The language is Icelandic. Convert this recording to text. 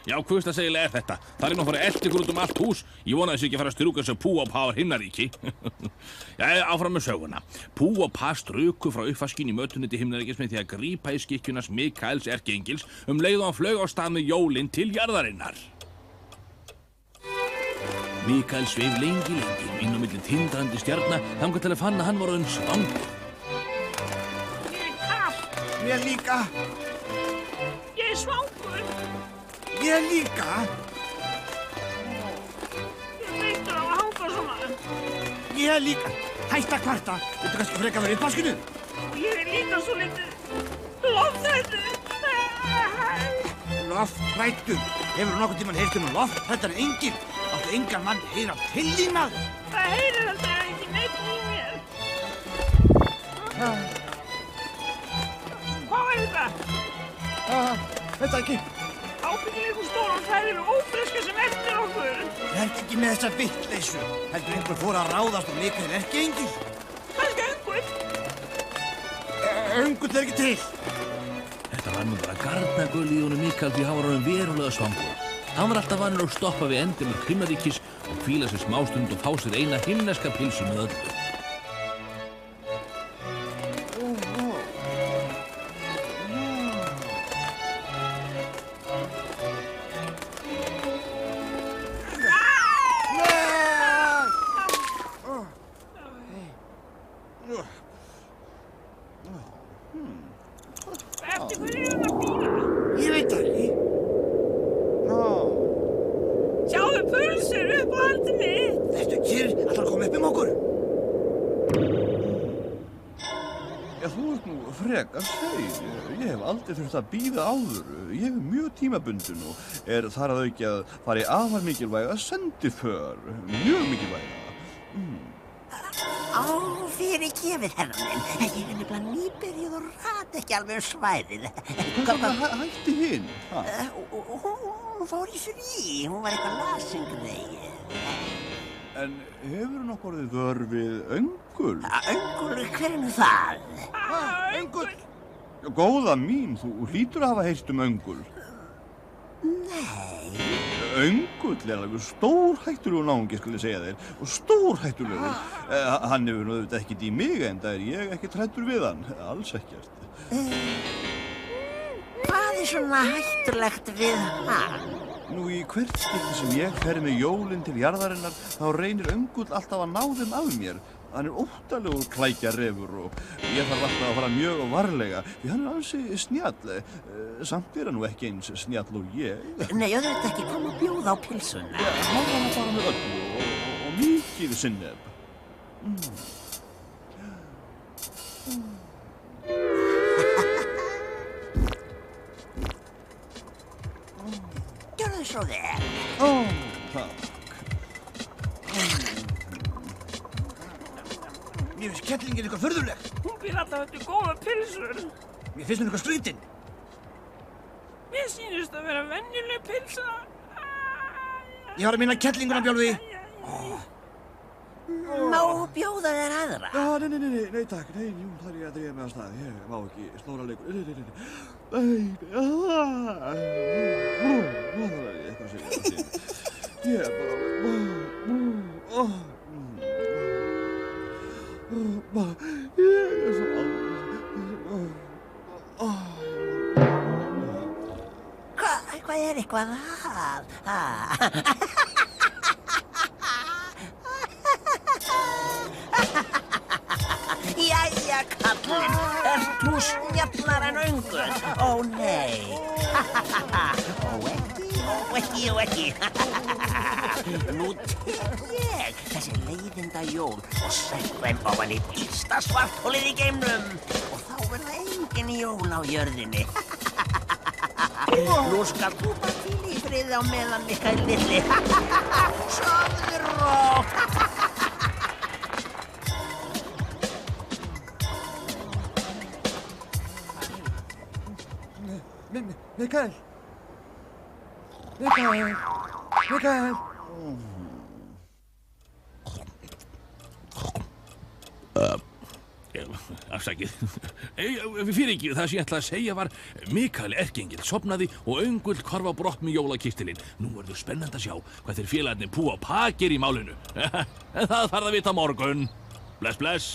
Já, hvursta segilega þetta? Það nú að fara eftir ykkur út allt hús. Ég vona þessi ekki að fara að strjúka þessu Pú og Pá himnaríki. Já, áfram með söguna. Pú og Pá struku frá uppvaskinn í mötuneyti himnaríkis með því að grípa í skikkjunars Mikaels erkiengils leið og hann flaug á stað með jólin til jarðarinnar. Mikael sveif lengi inn á milli tindrandi stjarna þangað til að fann að hann var orðinn svangur. Mér líka. Ég svangur. Ég líka. Ég veitur á að hanga svona. Ég líka. Hætt að kvarta. Viltu kannski frekar vera í uppvaskinu? Og ég líka svo lítið lofthræddur. Lofthræddur? Hefurðu nokkurn tímann heyrt lofthræddan engil? Áttu engan mann heyra til þín, maður? Það heyrir heldur ekki neitt í mér. Hvað er þetta? Þetta ekki. Ábyggilega einhver stóran hræðileg ófreskja sem eftir okkur. Verð ekki með þessa vitleysu. Heldur einhver fór að ráðast á Mikael erkiengil? Kannski öngull. Öngull er ekki til. Þetta var nú bara garnagöl í honum Mikael því hann var orðinn verulega svangur. Hann var alltaf vanur að stoppa við endimörk himnaríkis og hvíla sér smástund og fá sér eina himneska pilsu með öllu. Eftir hverju er þetta að bíða? Ég veit það ekki. Sjáðu pulsur upp á handið mitt. Þetta kyrr, ætlar að koma upp okkur. Já, þú ert nú frekar seig. Ég hef aldrei þurft að bíða áður. Ég hef mjög tímabundin og er þar að auki að fara í afar mikilvæga sendiför. Mjög mikilvæga. Fyrirgefið, herra minn. Ég er nefnilega nýbyrjuð og rat ekki alveg svæðið. Hætti hinn? Hún fór í frí. Hún var eitthvað lasin greið. En hefur nokkuð orðið vör við öngul? Öngul, hver er nú það? Öngull. Góða mín, þú hlýtur að hafa heyrt öngul. Nei. Öngull er alveg stórhættulegur náungi, skal ég segja þér. Og stórhættulegur. Hann hefur nú auðvitað ekkert í mig, en það er ég ekkert hræddur við hann. Alls ekkert. Hvað er svona hættulegt við hann? Nú í hvert skipti sem ég fer með jólin til jarðarinnar, þá reynir öngull alltaf að ná þeim af mér. Hann er óttalegur klækjarefur og ég þarf alltaf að fara mjög varlega, því hann er ansi snjall. Samt er hann nú ekki eins snjall og ég. Nei, auðvitað ekki, kom að bjóða á pilsuna. Hann var bara með öllu og mikið sinneb. Gjörðu svo vel. Takk. Mér finnst kettlingin eitthvað furðuleg. Hún býr alltaf eftir góða pilsur. Mér finnst hún eitthvað skrýtin. Mér sýnist að vera venjuleg pilsa. Ég var að minna kettlinguna, Bjálfi. Má bjóða þér aðra? Já, nei, takk. Nei, jú, það er ég að drífa mig af stað. Ég má ekki slóra leikur. Nei. Það er eitthvað sem ég að segja. Ég er bara... Ég er svo alveg... Hvað er eitthvað að? Jæja, kallinn, ert þú snjallar en öngull? Ó, nei. Ó, ekki. Nú tek ég þessi leiðinda jól og sett þeim ofan í dýrsta svartholið í geimnum. Og þá verða engin jól á jörðinni. Nú skal þú bara hvíla í friði á meðan, Mikael litli. Sofðu rótt. Mikael! Afsakið, Fyrir ekki, það sem ég ætla að segja var Mikael erkiengill sofnaði og Öngull hvarf á brott með jólakistilinn. Nú verður spennandi að sjá hvað þeir félagarnir Pú og Pa gera í málinu. En það þarf að vita á morgun. Bless, bless.